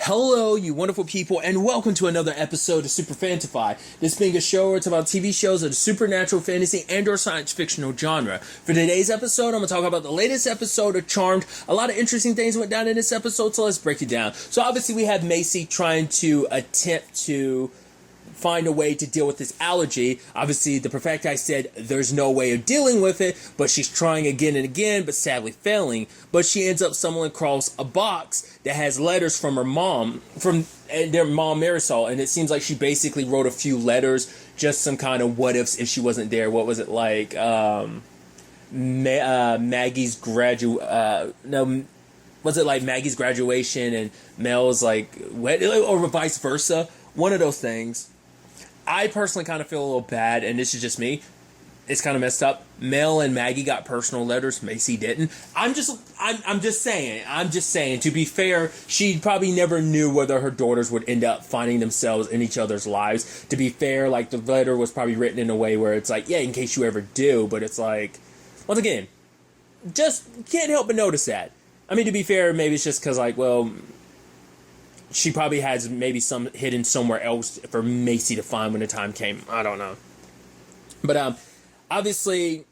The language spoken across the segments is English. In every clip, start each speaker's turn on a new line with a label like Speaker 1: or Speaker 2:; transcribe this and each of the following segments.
Speaker 1: Hello, you wonderful people, and welcome to another episode of Super-Fanta-Fi. This being a show where it's about TV shows of the supernatural, fantasy, and or science fictional genre. For today's episode, I'm going to talk about the latest episode of Charmed. A lot of interesting things went down in this episode, so let's break it down. So obviously we have Macy trying to attempt to find a way to deal with this allergy. Obviously, the Perfecti said there's no way of dealing with it, but she's trying again and again, but sadly failing. But she ends up stumbling across a box that has letters from her mom, from their mom Marisol, and it seems like she basically wrote a few letters, just some kind of what ifs if she wasn't there. What was it like? Maggie's was it like Maggie's graduation and Mel's like or vice versa? One of those things. I personally kind of feel a little bad, and this is just me. It's kind of messed up. Mel and Maggie got personal letters. Macy didn't. I'm just saying. To be fair, she probably never knew whether her daughters would end up finding themselves in each other's lives. To be fair, like the letter was probably written in a way where it's like, yeah, in case you ever do. But it's like, once again, just can't help but notice that. I mean, to be fair, maybe it's just because like, well, she probably has maybe some hidden somewhere else for Macy to find when the time came. I don't know. But obviously,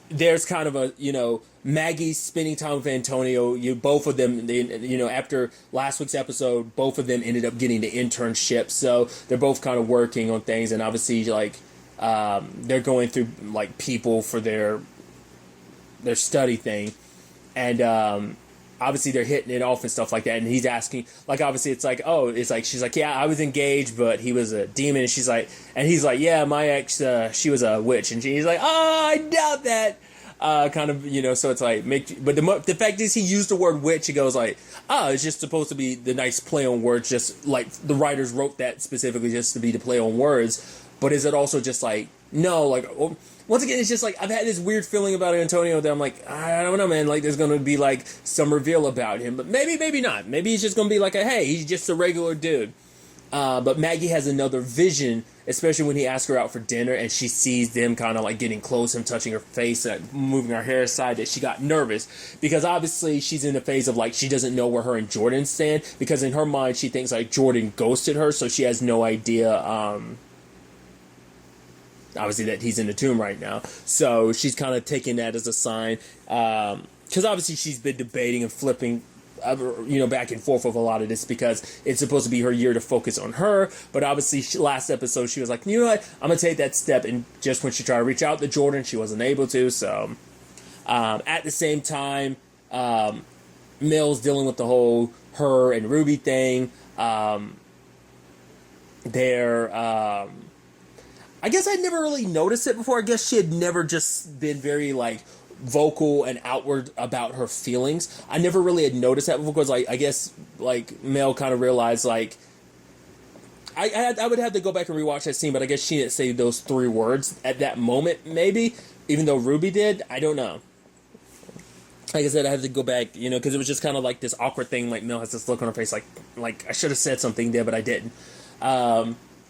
Speaker 1: there's kind of a, Maggie spending time with Antonio. Both of them, after last week's episode, both of them ended up getting the internship. So they're both kind of working on things. And obviously, like, they're going through, like, people for their study thing. And, obviously they're hitting it off and stuff like that, and he's asking, like, obviously it's like, she's like, yeah, I was engaged, but he was a demon, and he's like, yeah, my ex, she was a witch, and he's like, oh, I doubt that, so it's like, but the fact is he used the word witch. He goes like, it's just supposed to be the nice play on words, just like the writers wrote that specifically just to be the play on words, but is it also just like, no, like, once again, it's just like, I've had this weird feeling about Antonio that I'm like, I don't know, man, like, there's going to be, like, some reveal about him, but maybe not. Maybe he's just going to be like, hey, he's just a regular dude. But Maggie has another vision, especially when he asks her out for dinner, and she sees them kind of, like, getting close, him touching her face, moving her hair aside, that she got nervous, because obviously she's in a phase of, like, she doesn't know where her and Jordan stand, because in her mind, she thinks, like, Jordan ghosted her, so she has no idea, obviously that he's in the tomb right now. So she's kind of taking that as a sign. Because obviously she's been debating and flipping, back and forth with a lot of this because it's supposed to be her year to focus on her. But obviously last episode she was like, you know what? I'm going to take that step. And just when she tried to reach out to Jordan, she wasn't able to. So at the same time, Mel's dealing with the whole her and Ruby thing. I guess I'd never really noticed it before. I guess she had never just been very, like, vocal and outward about her feelings. I never really had noticed that before because, like, I guess, like, Mel kind of realized, like, I would have to go back and rewatch that scene, but I guess she didn't say those three words at that moment, maybe, even though Ruby did. I don't know. Like I said, I had to go back, because it was just kind of like this awkward thing, like, Mel has this look on her face, like I should have said something there, but I didn't.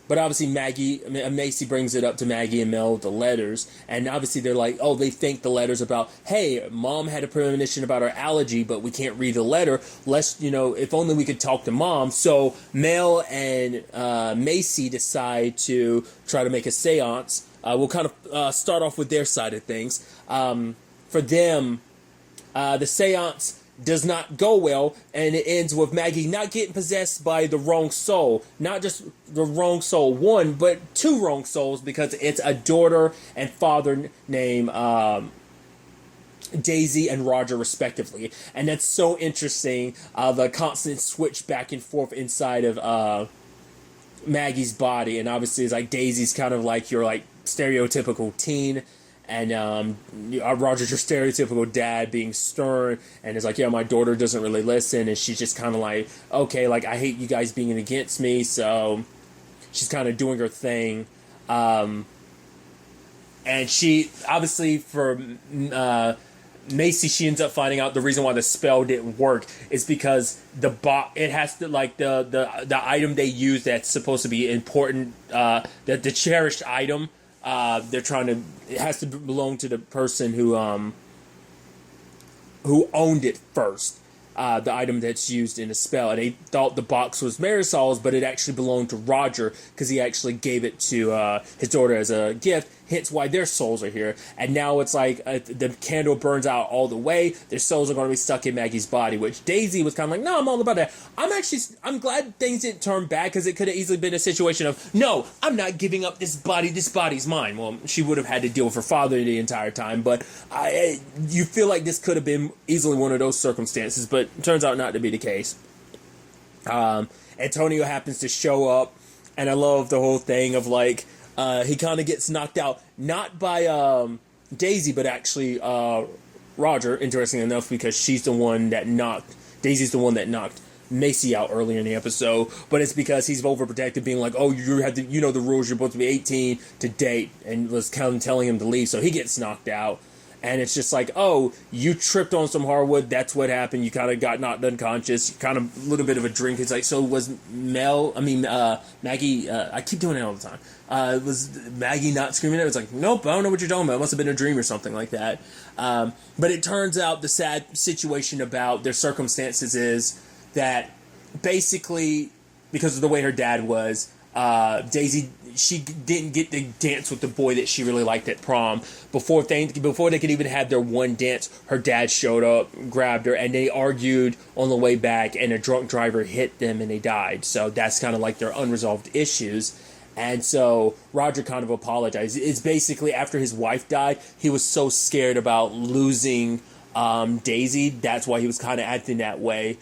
Speaker 1: But obviously Macy brings it up to Maggie and Mel, the letters, and obviously they're like, they think the letters about, hey, Mom had a premonition about her allergy, but we can't read the letter. If only we could talk to Mom. So Mel and Macy decide to try to make a seance. We'll kind of start off with their side of things. For them, the seance does not go well, and it ends with Maggie not getting possessed by the wrong soul. Not just the wrong soul, one, but two wrong souls, because it's a daughter and father named Daisy and Roger, respectively. And that's so interesting, the constant switch back and forth inside of Maggie's body. And obviously it's like Daisy's kind of like your, like, stereotypical teen, and Roger's your stereotypical dad, being stern, and it's like, yeah, my daughter doesn't really listen, and she's just kind of like, okay, like, I hate you guys being against me, so she's kind of doing her thing. And she, obviously, for Macy, she ends up finding out the reason why the spell didn't work is because it has to, like, the item they use that's supposed to be important, the cherished item, it has to belong to the person who owned it first. the item that's used in a spell. And they thought the box was Marisol's, but it actually belonged to Roger because he actually gave it to his daughter as a gift. Hence why their souls are here. And now it's like the candle burns out all the way. Their souls are going to be stuck in Maggie's body, which Daisy was kind of like, no, I'm all about that. I'm glad things didn't turn bad because it could have easily been a situation of, no, I'm not giving up this body. This body's mine. Well, she would have had to deal with her father the entire time. But you feel like this could have been easily one of those circumstances, but it turns out not to be the case. Antonio happens to show up, and I love the whole thing of like, he kind of gets knocked out, not by Daisy, but actually Roger, interesting enough, because Daisy's the one that knocked Macy out earlier in the episode, but it's because he's overprotective, being like, oh, you know the rules, you're supposed to be 18 to date, and was kind of telling him to leave, so he gets knocked out. And it's just like, oh, you tripped on some hardwood. That's what happened. You kind of got knocked unconscious. Kind of a little bit of a drink. It's like, so was Maggie, I keep doing it all the time. Was Maggie not screaming at it? It's like, nope, I don't know what you're talking about. It must have been a dream or something like that. But it turns out the sad situation about their circumstances is that basically, because of the way her dad was, Daisy, she didn't get to dance with the boy that she really liked at prom. Before they could even have their one dance, her dad showed up, grabbed her, and they argued on the way back, and a drunk driver hit them and they died. So that's kind of like their unresolved issues. And so Roger kind of apologized. It's basically after his wife died, he was so scared about losing Daisy. That's why he was kind of acting that way.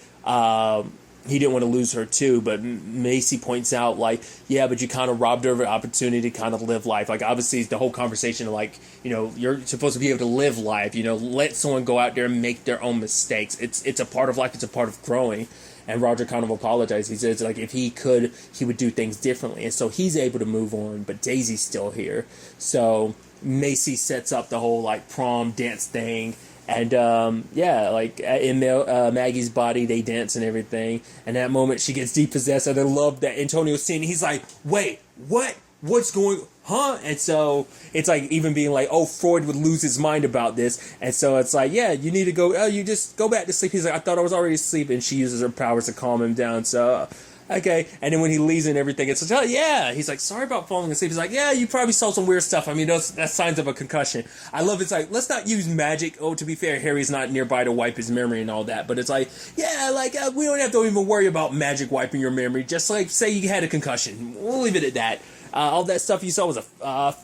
Speaker 1: He didn't want to lose her too, but Macy points out, like, yeah, but you kind of robbed her of an opportunity to kind of live life. Like, obviously, the whole conversation of, like, you know, you're supposed to be able to live life, you know, let someone go out there and make their own mistakes. It's a part of life, it's a part of growing. And Roger kind of apologized. He says, like, if he could, he would do things differently. And so he's able to move on, but Daisy's still here. So Macy sets up the whole, like, prom dance thing. And, like, in Maggie's body, they dance and everything. And that moment, she gets depossessed. And I love that Antonio's scene. He's like, wait, what? What's going, huh? And so it's like even being like, oh, Freud would lose his mind about this. And so it's like, yeah, you need to go, you just go back to sleep. He's like, I thought I was already asleep. And she uses her powers to calm him down. So, okay. And then when he leaves and everything, it's like, oh, yeah. He's like, sorry about falling asleep. He's like, yeah, you probably saw some weird stuff. I mean, that's signs of a concussion. I love it's like, let's not use magic. Oh, to be fair, Harry's not nearby to wipe his memory and all that. But it's like, yeah, like, we don't have to even worry about magic wiping your memory. Just like, say you had a concussion. We'll leave it at that. All that stuff you saw was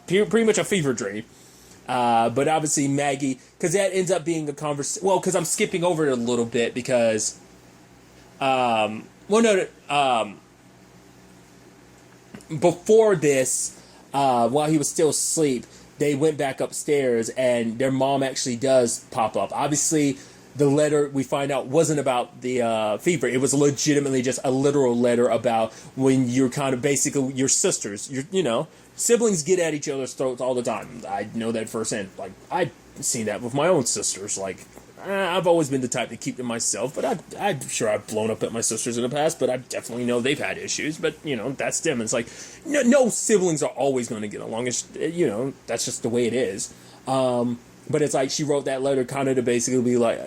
Speaker 1: pretty much a fever dream. But obviously Maggie, because that ends up being a conversation. Well, because I'm skipping over it a little bit because, before this, while he was still asleep, they went back upstairs and their mom actually does pop up. Obviously, the letter we find out wasn't about the fever. It was legitimately just a literal letter about when you're kind of basically your sisters. Siblings get at each other's throats all the time. I know that firsthand. Like, I've seen that with my own sisters. Like, I've always been the type to keep to myself, but I'm sure I've blown up at my sisters in the past, but I definitely know they've had issues, but, that's them. It's like, no siblings are always going to get along. It's, that's just the way it is. But it's like she wrote that letter kind of to basically be like,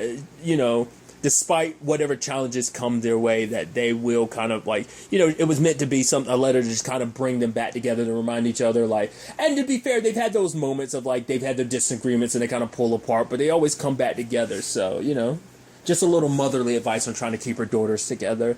Speaker 1: despite whatever challenges come their way, that they will kind of like, it was meant to be a letter to just kind of bring them back together to remind each other, like, and to be fair, they've had those moments of like, they've had their disagreements and they kind of pull apart, but they always come back together. So, just a little motherly advice on trying to keep her daughters together.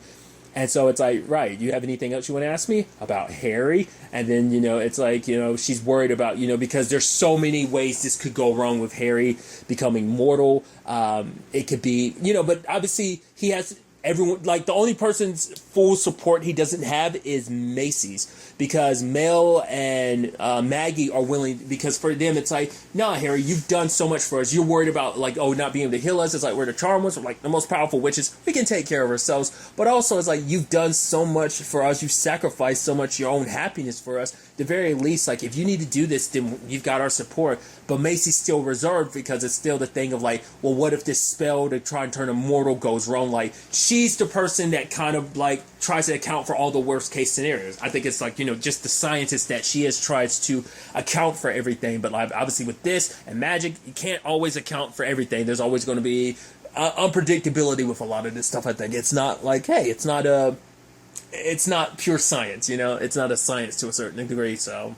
Speaker 1: And so it's like, right, you have anything else you want to ask me about Harry? And then, it's like, she's worried about, because there's so many ways this could go wrong with Harry becoming mortal. It could be, but obviously he has everyone, like the only person's full support he doesn't have is Macy's, because Mel and Maggie are willing, because for them it's like, nah, Harry, you've done so much for us. You're worried about like, oh, not being able to heal us. It's like, we're the charm ones, we're like the most powerful witches. We can take care of ourselves. But also it's like, you've done so much for us. You've sacrificed so much your own happiness for us. At the very least, like, if you need to do this, then you've got our support. But Macy's still reserved because it's still the thing of like, well, what if this spell to try and turn immortal goes wrong? Like, she's the person that kind of like tries to account for all the worst case scenarios. I think it's like, just the scientist that she is, tries to account for everything. But like, obviously with this and magic, you can't always account for everything. There's always going to be unpredictability with a lot of this stuff. I think it's not like, hey, it's not pure science, you know. It's not a science to a certain degree. So,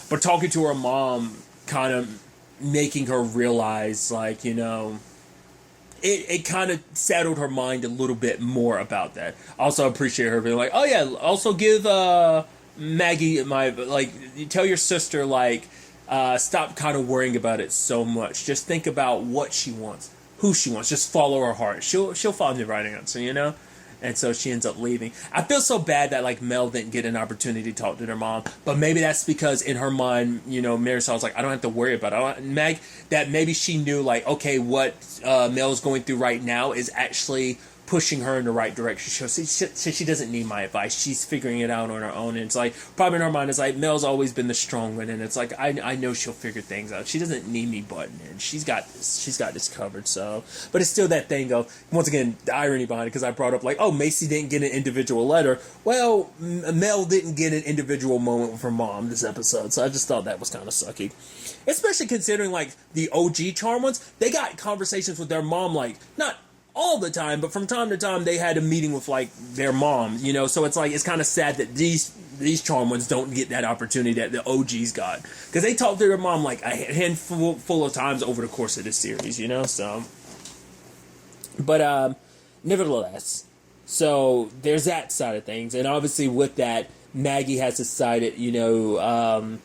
Speaker 1: but talking to her mom, kind of making her realize, like, you know, it kind of settled her mind a little bit more about that. Also appreciate her being like, oh yeah, also give Maggie tell your sister, like, stop kind of worrying about it so much. Just think about what she wants, who she wants. Just follow her heart. She'll find the right answer, you know? And so she ends up leaving. I feel so bad that, like, Mel didn't get an opportunity to talk to their mom. But maybe that's because in her mind, you know, Marisol was like, I don't have to worry about it. That maybe she knew, like, okay, what Mel's going through right now is actually pushing her in the right direction. She doesn't need my advice. She's figuring it out on her own. And it's like, probably in her mind, it's like, Mel's always been the strong one. And it's like, I know she'll figure things out. She doesn't need me butting in. She's got this covered. So, but it's still that thing of, once again, the irony behind it, because I brought up, like, oh, Macy didn't get an individual letter. Well, Mel didn't get an individual moment with her mom this episode. So I just thought that was kind of sucky. Especially considering, like, the OG Charm ones, they got conversations with their mom, like, not all the time, but from time to time they had a meeting with, like, their mom, you know. So it's like, it's kind of sad that these Charm ones don't get that opportunity that the OGs got, because they talked to their mom like a handful of times over the course of this series, you know. So, but nevertheless, so there's that side of things. And obviously with that, Maggie has decided, you know,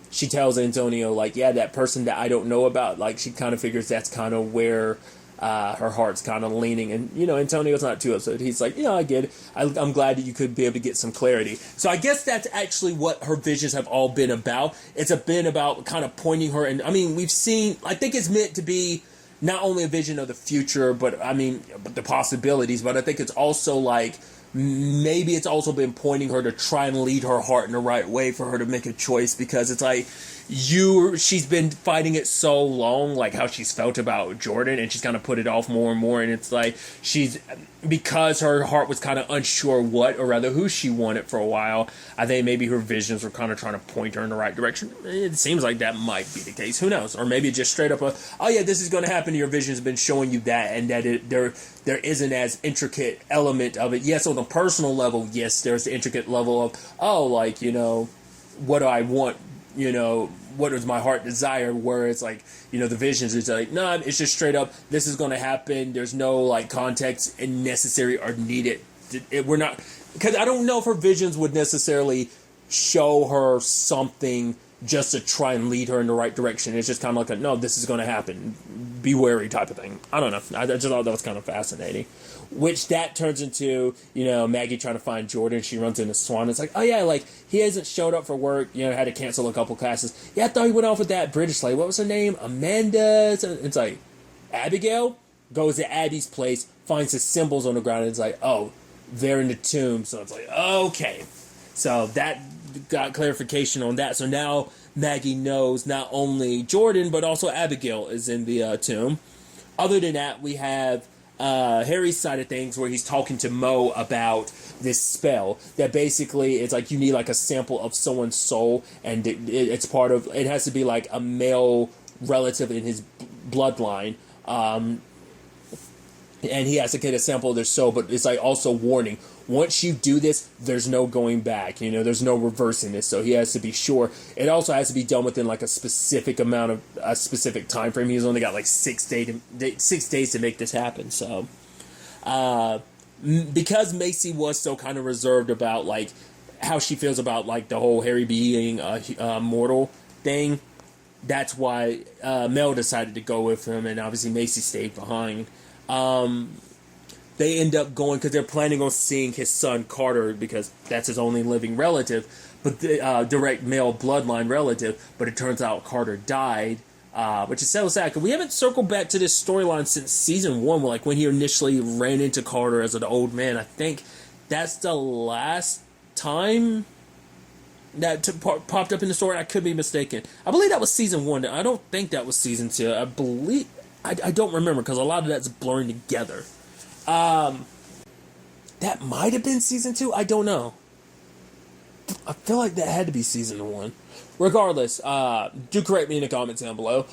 Speaker 1: she tells Antonio, like, yeah, that person that I don't know about, like, she kind of figures that's kind of where her heart's kind of leaning. And, you know, Antonio's not too upset. He's like, I get it. I'm glad that you could be able to get some clarity. So I guess that's actually what her visions have all been about. It's been about kind of pointing her. And, I mean, we've seen, I think it's meant to be not only a vision of the future, but, I mean, the possibilities, but I think it's also like, maybe it's also been pointing her to try and lead her heart in the right way for her to make a choice, because it's like, she's been fighting it so long, like how she's felt about Jordan, and she's kind of put it off more and more, and it's like, because her heart was kind of unsure what, or rather who she wanted for a while, I think maybe her visions were kind of trying to point her in the right direction. It seems like that might be the case, who knows, or maybe just straight up oh yeah, this is going to happen, your vision's been showing you that, and that there isn't as intricate element of it. Yes, on a personal level, yes, there's the intricate level of, oh, like, you know, what do I want, you know, what does my heart desire, whereas, like, you know, the visions is like, no, it's just straight up, this is going to happen, there's no, like, context and necessary or needed. We're not, because I don't know if her visions would necessarily show her something just to try and lead her in the right direction. It's just kind of like no, this is going to happen, be wary type of thing. I don't know. I just thought that was kind of fascinating. Which that turns into, you know, Maggie trying to find Jordan. She runs into Swan. It's like, oh yeah, like, he hasn't showed up for work. You know, had to cancel a couple classes. Yeah, I thought he went off with that British lady. What was her name? Amanda. It's like, Abigail goes to Abby's place, finds the symbols on the ground, and it's like, oh, they're in the tomb. So it's like, okay. So that got clarification on that. So now Maggie knows not only Jordan, but also Abigail is in the tomb. Other than that, we have Harry's side of things, where he's talking to Mo about this spell that basically it's like you need like a sample of someone's soul, and it's part of, it has to be like a male relative in his bloodline, and he has to get a sample of their soul. But it's like also warning, once you do this, there's no going back, you know, there's no reversing this. So he has to be sure. It also has to be done within like a specific amount of a specific time frame. He's only got like 6 days to make this happen. So because Macy was so kind of reserved about like how she feels about like the whole Harry being mortal thing, that's why Mel decided to go with him, and obviously Macy stayed behind. They end up going, because they're planning on seeing his son Carter, because that's his only living relative, but the direct male bloodline relative. But it turns out Carter died, which is so sad, because we haven't circled back to this storyline since season 1, like when he initially ran into Carter as an old man. I think that's the last time that popped up in the story. I could be mistaken. I believe that was season 1. I don't think that was season 2. I believe, I don't remember, because a lot of that's blurring together. That might have been season 2. I don't know. I feel like that had to be season 1. Regardless, do correct me in the comments down below.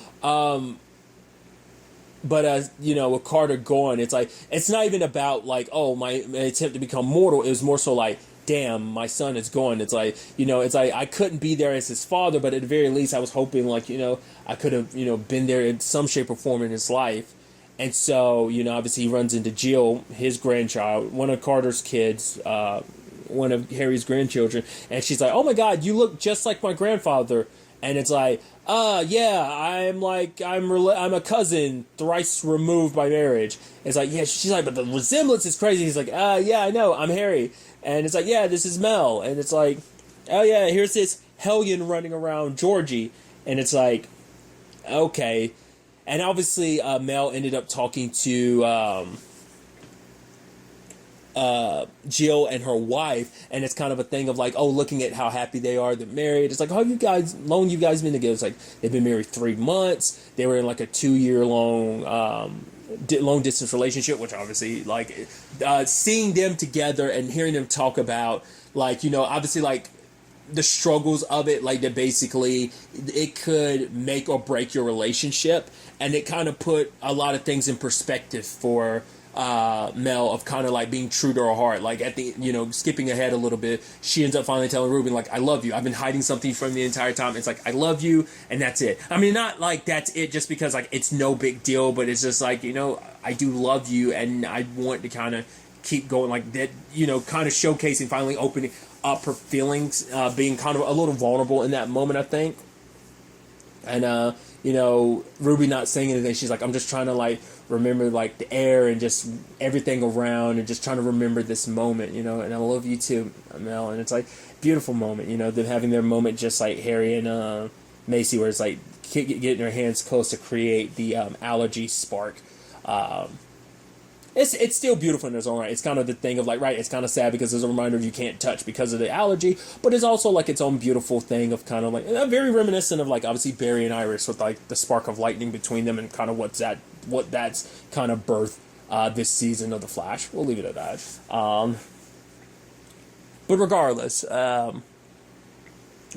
Speaker 1: but with Carter gone, it's like it's not even about like, oh, my attempt to become mortal. It was more so like, damn, my son is gone. It's like, it's like I couldn't be there as his father, but at the very least, I was hoping like, I could have, been there in some shape or form in his life. And so, obviously he runs into Jill, his grandchild, one of Carter's kids, one of Harry's grandchildren, and she's like, "Oh my God, you look just like my grandfather." And it's like, yeah, I'm a cousin thrice removed by marriage. It's like, yeah, she's like, but the resemblance is crazy. He's like, yeah, I know, I'm Harry. And it's like, yeah, this is Mel. And it's like, oh yeah, here's this hellion running around Georgie. And it's like, okay. And obviously, Mel ended up talking to Jill and her wife, and it's kind of a thing of like, oh, looking at how happy they are, they're married. It's like, how long you guys been together? It's like, they've been married 3 months. They were in like a 2-year long long distance relationship, which obviously like seeing them together and hearing them talk about like, obviously like the struggles of it, like that basically it could make or break your relationship, and it kind of put a lot of things in perspective for Mel, of kind of like being true to her heart. Like at the, skipping ahead a little bit, she ends up finally telling Ruben like, I love you. I've been hiding something from the entire time. It's like, I love you, and that's it. I mean, not like that's it just because like it's no big deal, but it's just like, I do love you, and I want to kind of keep going like that, kind of showcasing, finally opening up her feelings, being kind of a little vulnerable in that moment, I think. And Ruby not saying anything, she's like, I'm just trying to like remember like the air and just everything around, and just trying to remember this moment, and I love you too, Mel. And it's like beautiful moment, them having their moment, just like Harry and Macy, where it's like getting their hands close to create the allergy spark. It's still beautiful in its own right. It's kind of the thing of like, right, it's kind of sad because there's a reminder of you can't touch because of the allergy, but it's also like its own beautiful thing of kind of like very reminiscent of like obviously Barry and Iris with like the spark of lightning between them, and kind of what that's kind of birthed this season of The Flash. We'll leave it at that. But regardless,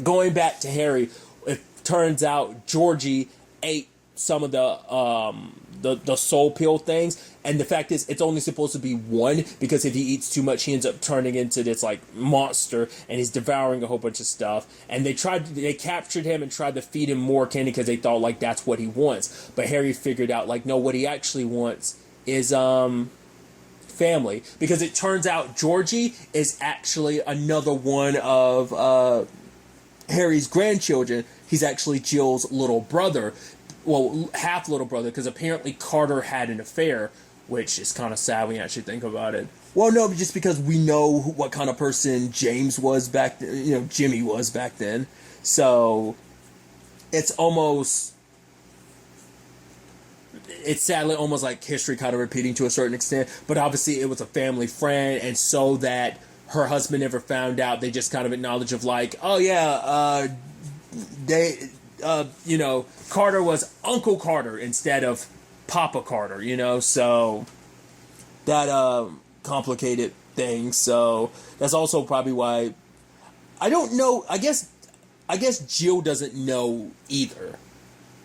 Speaker 1: going back to Harry, it turns out Georgie ate some of the soul pill things, and the fact is it's only supposed to be one, because if he eats too much he ends up turning into this like monster, and he's devouring a whole bunch of stuff. And they captured him and tried to feed him more candy because they thought like that's what he wants, but Harry figured out like, no, what he actually wants is family, because it turns out Georgie is actually another one of Harry's grandchildren. He's actually Jill's little brother, well, half little brother, because apparently Carter had an affair, which is kind of sad when you actually think about it. Well, no, just because we know what kind of person James was back then, Jimmy was back then. So it's sadly almost like history kind of repeating to a certain extent, but obviously it was a family friend, and so that her husband never found out, they just kind of acknowledge of like, oh yeah, Carter was Uncle Carter instead of Papa Carter, so that complicated things. So that's also probably why, I don't know, I guess Jill doesn't know either.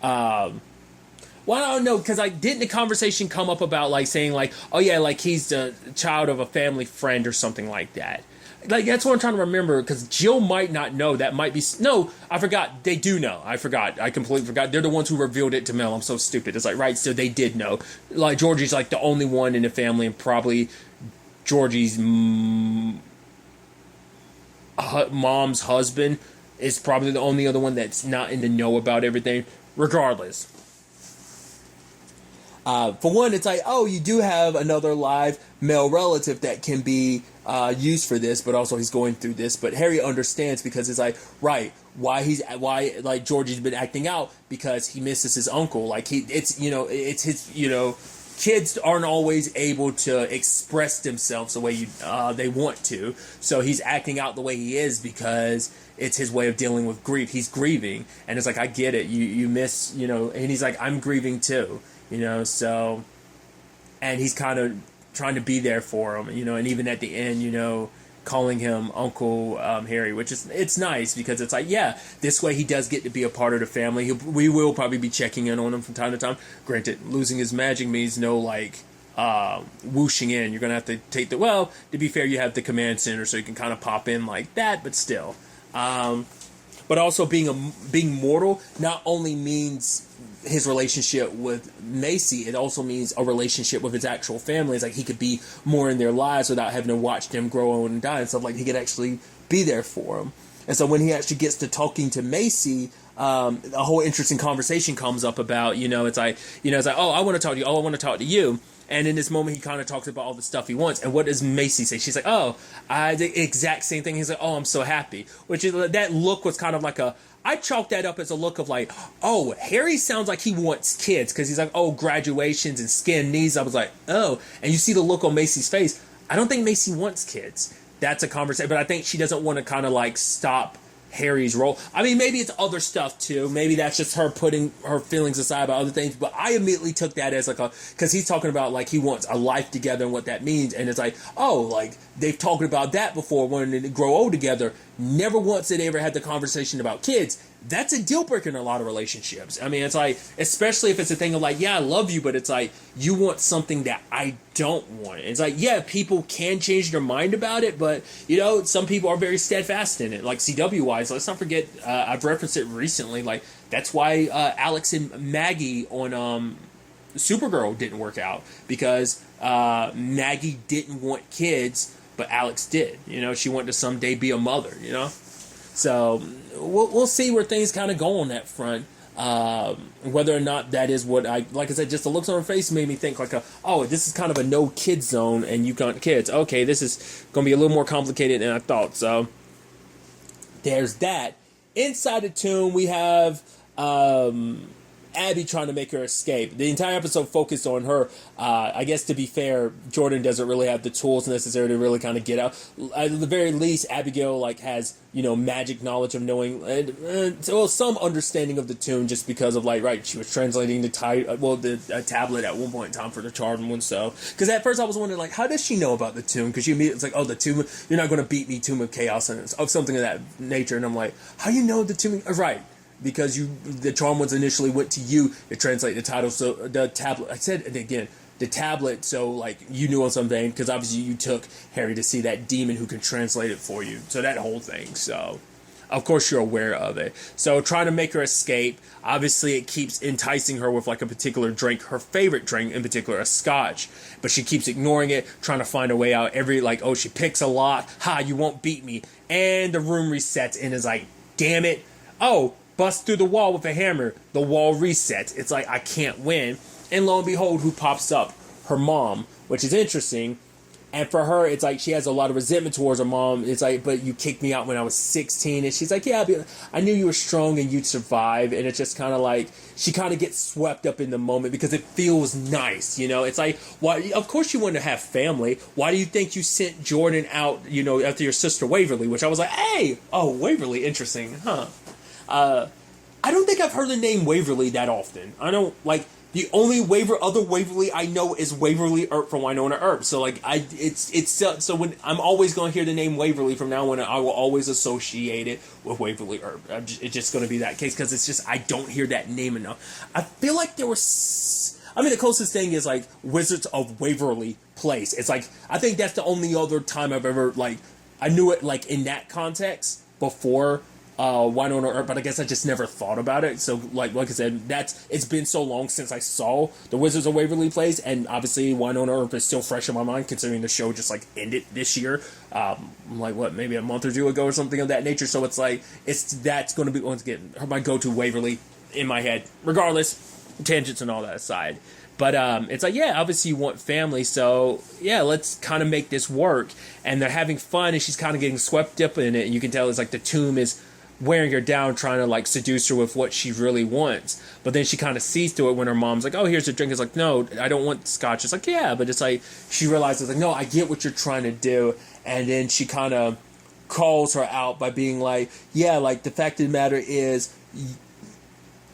Speaker 1: Well, I don't know, because didn't the conversation come up about like saying like, oh yeah, like he's the child of a family friend or something like that. Like, that's what I'm trying to remember, because Jill might not know. That might be... No, I forgot. They do know. I forgot. I completely forgot. They're the ones who revealed it to Mel. I'm so stupid. It's like, right, so they did know. Like, Georgie's like the only one in the family, and probably Georgie's mom's husband is probably the only other one that's not in the know about everything. Regardless. For one, it's like, oh, you do have another live male relative that can be used for this, but also he's going through this. But Harry understands, because it's like, right, why like Georgie's been acting out, because he misses his uncle. Like it's his, kids aren't always able to express themselves the way they want to. So he's acting out the way he is because it's his way of dealing with grief. He's grieving, and it's like, I get it. You miss, and he's like, I'm grieving too. So, and he's kind of trying to be there for him, and even at the end, calling him Uncle Harry, which is, it's nice because it's like, yeah, this way he does get to be a part of the family. We will probably be checking in on him from time to time. Granted, losing his magic means no like whooshing in. You're gonna have to take the, well, to be fair, you have the command center, so you can kind of pop in like that, but still. But also being mortal not only means his relationship with Macy, it also means a relationship with his actual family. It's like he could be more in their lives without having to watch them grow and die and stuff. Like he could actually be there for them. And so when he actually gets to talking to Macy, a whole interesting conversation comes up about, it's like, oh, I want to talk to you. Oh, I want to talk to you. And in this moment, he kind of talks about all the stuff he wants. And what does Macy say? She's like, oh, the exact same thing. He's like, oh, I'm so happy. Which is, that look was kind of like I chalked that up as a look of like, oh, Harry sounds like he wants kids. Because he's like, oh, graduations and skin knees. I was like, oh. And you see the look on Macy's face. I don't think Macy wants kids. That's a conversation. But I think she doesn't want to kind of like stop Harry's role. I mean, maybe it's other stuff too. Maybe that's just her putting her feelings aside about other things. But I immediately took that as like because he's talking about like he wants a life together and what that means. And it's like, oh, like they've talked about that before when they grow old together. Never once did they ever had the conversation about kids. That's a deal breaker in a lot of relationships. I mean, it's like, especially if it's a thing of like, yeah, I love you, but it's like, you want something that I don't want. It's like, yeah, people can change their mind about it, but, some people are very steadfast in it. Like CW-wise, let's not forget, I've referenced it recently, like, that's why Alex and Maggie on Supergirl didn't work out, because Maggie didn't want kids, but Alex did. She wanted to someday be a mother, So we'll see where things kind of go on that front. Whether or not that is what like I said, just the looks on her face made me think like, oh, this is kind of a no kid zone and you got kids. Okay, this is going to be a little more complicated than I thought. So there's that. Inside the tomb, we have Abby trying to make her escape. The entire episode focused on her. I guess to be fair, Jordan doesn't really have the tools necessary to really kind of get out. At the very least, Abigail has magic knowledge of knowing, some understanding of the tomb, just because of she was translating the tablet at one point in time for the charmed one. So because at first I was wondering how does she know about the tomb? Because it's like, oh, the tomb, you're not going to beat me, Tomb of Chaos, and of something of that nature. And I'm like, how you know the tomb? Right. Because the charm ones initially went to you to translate the title, so the tablet. I said it again, the tablet. So you knew on something, because obviously you took Harry to see that demon who can translate it for you. So that whole thing. So of course you're aware of it. So trying to make her escape. Obviously it keeps enticing her with a particular drink, her favorite drink in particular, a scotch. But she keeps ignoring it, trying to find a way out. She picks a lock. Ha, you won't beat me. And the room resets and is like, damn it. Oh. Bust through the wall with a hammer, the wall resets. It's like, I can't win. And lo and behold, who pops up? Her mom, which is interesting. And for her, it's like she has a lot of resentment towards her mom. It's like, but you kicked me out when I was 16. And she's like, yeah, I knew you were strong and you'd survive. And it's just kind of like, she kind of gets swept up in the moment because it feels nice, It's like, why? Of course you want to have family. Why do you think you sent Jordan out, after your sister Waverly? Which I was like, hey, oh, Waverly, interesting, huh? I don't think I've heard the name Waverly that often. I don't the only other Waverly I know is Waverly Earp from Winona Earp. So so when I'm always going to hear the name Waverly from now on, I will always associate it with Waverly Earp. It's just going to be that case because it's just I don't hear that name enough. I feel like there was. The closest thing is Wizards of Waverly Place. It's I think that's the only other time I've ever I knew it in that context before. Winona Earp, but I guess I just never thought about it. So, like I said, it's been so long since I saw the Wizards of Waverly Place, and obviously Winona Earp is still fresh in my mind, considering the show just ended this year, maybe a month or two ago or something of that nature. So it's that's going to be once again my go-to Waverly in my head, regardless, tangents and all that aside. But it's obviously you want family, so yeah, let's kind of make this work. And they're having fun, and she's kind of getting swept up in it, and you can tell it's the tomb is wearing her down, trying to seduce her with what she really wants. But then she kind of sees through it when her mom's like, oh, here's a drink. It's no, I don't want scotch. It's yeah, but it's she realizes no, I get what you're trying to do. And then she kind of calls her out by being yeah, the fact of the matter is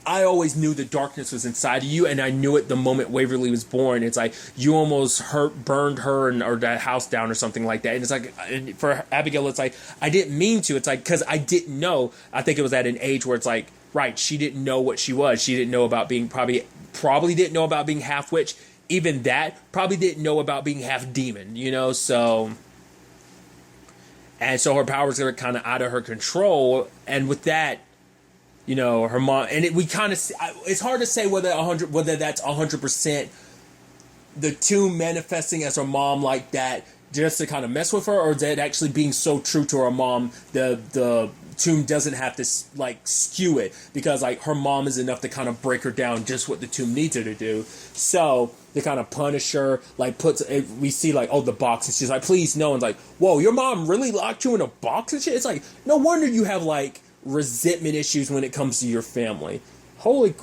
Speaker 1: I always knew the darkness was inside of you, and I knew it the moment Waverly was born. It's like you almost burned her or that house down or something like that. And it's like, and for Abigail, it's like, I didn't mean to. It's like, because I didn't know. I think it was at an age where it's like, right, she didn't know what she was. She didn't know about being, probably didn't know about being half witch. Even that, probably didn't know about being half demon, you know? So, and so her powers are kind of out of her control. And with that, you know, her mom, and we kind of, it's hard to say whether that's 100% the tomb manifesting as her mom like that just to kind of mess with her, or is that actually being so true to her mom, the tomb doesn't have to like skew it, because like her mom is enough to kind of break her down just what the tomb needs her to do. So they kind of punish her, like we see like, oh, the box, and she's like, please no, and like, whoa, your mom really locked you in a box and shit. It's like, no wonder you have like resentment issues when it comes to your family. Holy,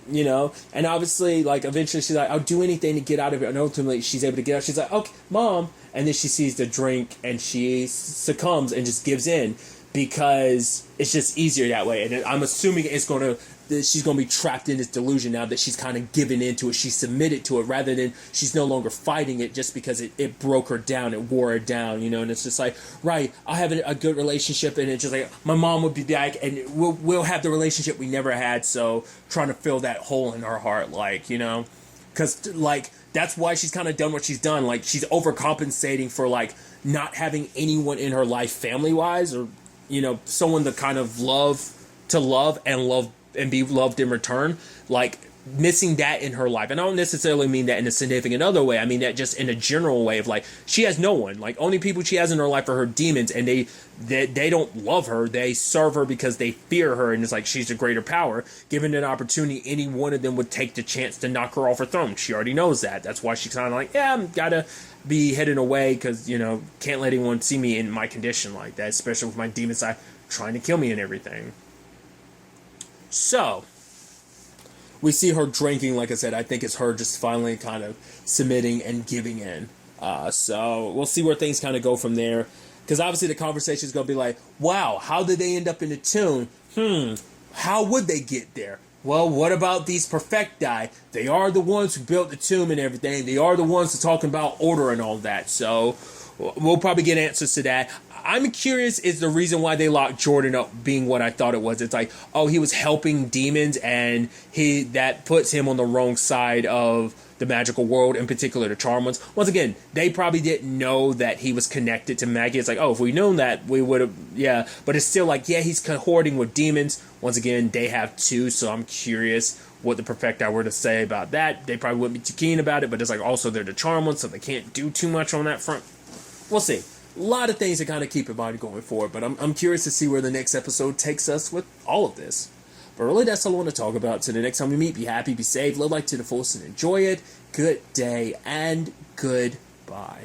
Speaker 1: you know. And obviously, like, eventually she's like, I'll do anything to get out of it. And ultimately she's able to get out. She's like, okay, mom. And then she sees the drink and she succumbs and just gives in, because it's just easier that way. And I'm assuming she's going to be trapped in this delusion now that she's kind of given into it. She submitted to it, rather than she's no longer fighting it just because it broke her down, it wore her down, you know. And it's just like, right, I have a good relationship, and it's just like, my mom would be back and we'll have the relationship we never had. So trying to fill that hole in her heart, like, you know, because like, that's why she's kind of done what she's done. Like, she's overcompensating for like not having anyone in her life family wise, or, you know, someone to kind of love and be loved in return, like missing that in her life. And I don't necessarily mean that in a significant other way. I mean that just in a general way of like, she has no one. Like, only people she has in her life are her demons, and they don't love her. They serve her because they fear her, and it's like she's a greater power. Given an opportunity, any one of them would take the chance to knock her off her throne. She already knows that. That's why she's kind of like, yeah, I'm gotta be heading away, because, you know, can't let anyone see me in my condition like that, especially with my demon side trying to kill me and everything. So, we see her drinking, like I said. I think it's her just finally kind of submitting and giving in. So, we'll see where things kind of go from there. Because obviously the conversation is going to be like, wow, how did they end up in the tomb? How would they get there? Well, what about these perfecti? They are the ones who built the tomb and everything. They are the ones who are talking about order and all that. So, we'll probably get answers to that. I'm curious, is the reason why they locked Jordan up being what I thought it was. It's like, oh, he was helping demons, and that puts him on the wrong side of the magical world, in particular the charm ones. Once again, they probably didn't know that he was connected to Maggie. It's like, oh, if we'd known that, we would have, yeah. But it's still like, yeah, he's cohorting with demons. Once again, they have two, so I'm curious what the perfecti were to say about that. They probably wouldn't be too keen about it, but it's like, also they're the charm ones, so they can't do too much on that front. We'll see. A lot of things to kind of keep in mind going forward, but I'm curious to see where the next episode takes us with all of this. But really, that's all I want to talk about. So the next time we meet, be happy, be safe, live life to the fullest, and enjoy it. Good day, and goodbye.